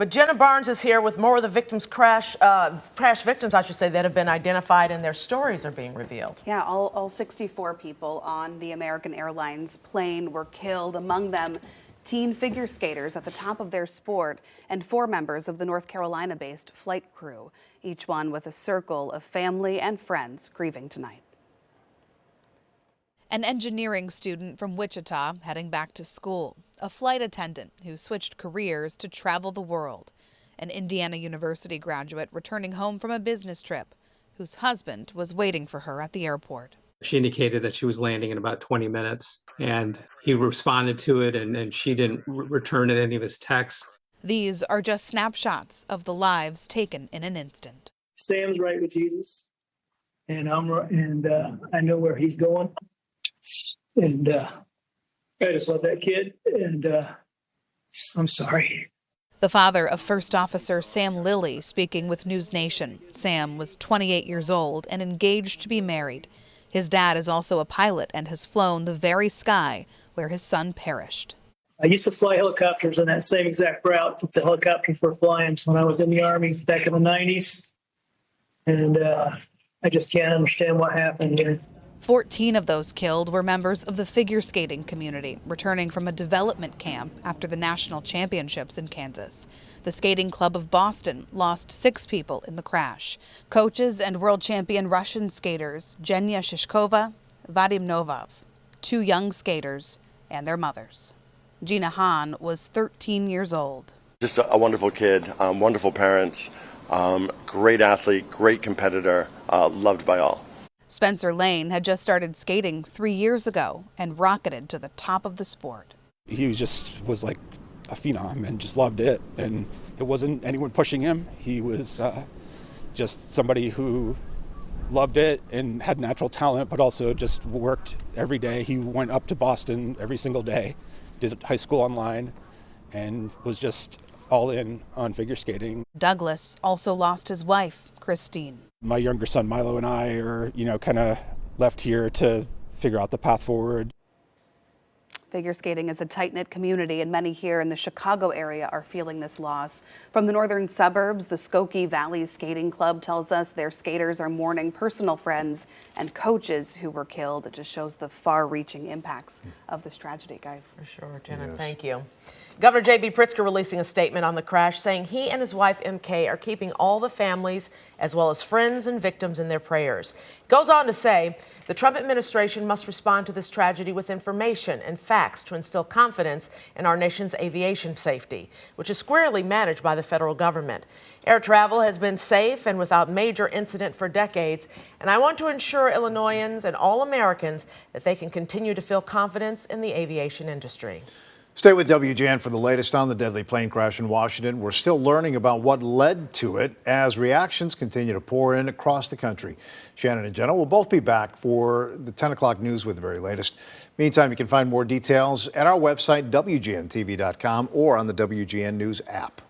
But Jenna Barnes is here with more of the victims, crash victims, I should say, that have been identified and their stories are being revealed. Yeah, all 64 people on the American Airlines plane were killed, among them teen figure skaters at the top of their sport and 4 members of the North Carolina-based flight crew, each one with a circle of family and friends grieving tonight. An engineering student from Wichita heading back to school, a flight attendant who switched careers to travel the world, an Indiana University graduate returning home from a business trip, whose husband was waiting for her at the airport. She indicated that she was landing in about 20 minutes, and he responded to it, and she didn't return any of his texts. These are just snapshots of the lives taken in an instant. Sam's right with Jesus, and I know where he's going. And I just love that kid, and I'm sorry. The father of First Officer Sam Lilly speaking with News Nation. Sam was 28 years old and engaged to be married. His dad is also a pilot and has flown the very sky where his son perished. I used to fly helicopters on that same exact route that the helicopters were flying when I was in the Army back in the 90s. And I just can't understand what happened here. 14 of those killed were members of the figure skating community, returning from a development camp after the national championships in Kansas. The Skating Club of Boston lost 6 people in the crash. Coaches and world champion Russian skaters Zhenya Shishkova, Vadim Novov, 2 young skaters, and their mothers. Gina Hahn was 13 years old. Just a wonderful kid, wonderful parents, great athlete, great competitor, loved by all. Spencer Lane had just started skating 3 years ago and rocketed to the top of the sport. He was like a phenom and just loved it. And it wasn't anyone pushing him. He was just somebody who loved it and had natural talent, but also just worked every day. He went up to Boston every single day, did high school online, and was just all in on figure skating. Douglas also lost his wife, Christine. My younger son Milo and I are, kind of left here to figure out the path forward. Figure skating is a tight-knit community, and many here in the Chicago area are feeling this loss. From the northern suburbs, the Skokie Valley Skating Club tells us their skaters are mourning personal friends and coaches who were killed. It just shows the far-reaching impacts of this tragedy, guys. For sure, Jenna, yes. Thank you. Governor J.B. Pritzker releasing a statement on the crash saying he and his wife MK are keeping all the families as well as friends and victims in their prayers. He goes on to say the Trump administration must respond to this tragedy with information and facts to instill confidence in our nation's aviation safety, which is squarely managed by the federal government. Air travel has been safe and without major incident for decades, and I want to ensure Illinoisans and all Americans that they can continue to feel confidence in the aviation industry. Stay with WGN for the latest on the deadly plane crash in Washington. We're still learning about what led to it as reactions continue to pour in across the country. Shannon and Jenna will both be back for the 10 o'clock news with the very latest. Meantime, you can find more details at our website, WGNTV.com, or on the WGN News app.